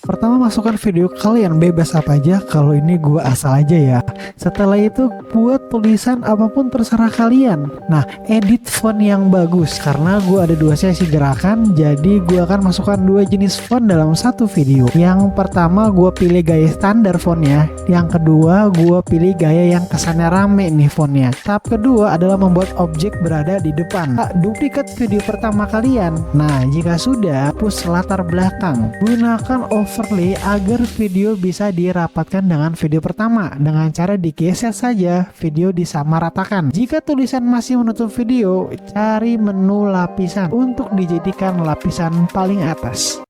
Pertama, masukkan video kalian, bebas apa aja, kalau ini gua asal aja ya. Setelah itu buat tulisan apapun terserah kalian. Nah, edit font yang bagus, karena gua ada 2 sesi gerakan, jadi gua akan masukkan 2 jenis font dalam satu video. Yang pertama gua pilih gaya standar fontnya, yang kedua gua pilih gaya yang kesannya rame nih fontnya. Tahap kedua adalah membuat objek berada di depan. Duplikat video pertama kalian. Nah, jika sudah, hapus latar belakang. Gunakan overlay agar video bisa dirapatkan dengan video pertama. Dengan cara digeser saja, video disamaratakan. Jika tulisan masih menutup video, cari menu lapisan untuk dijadikan lapisan paling atas.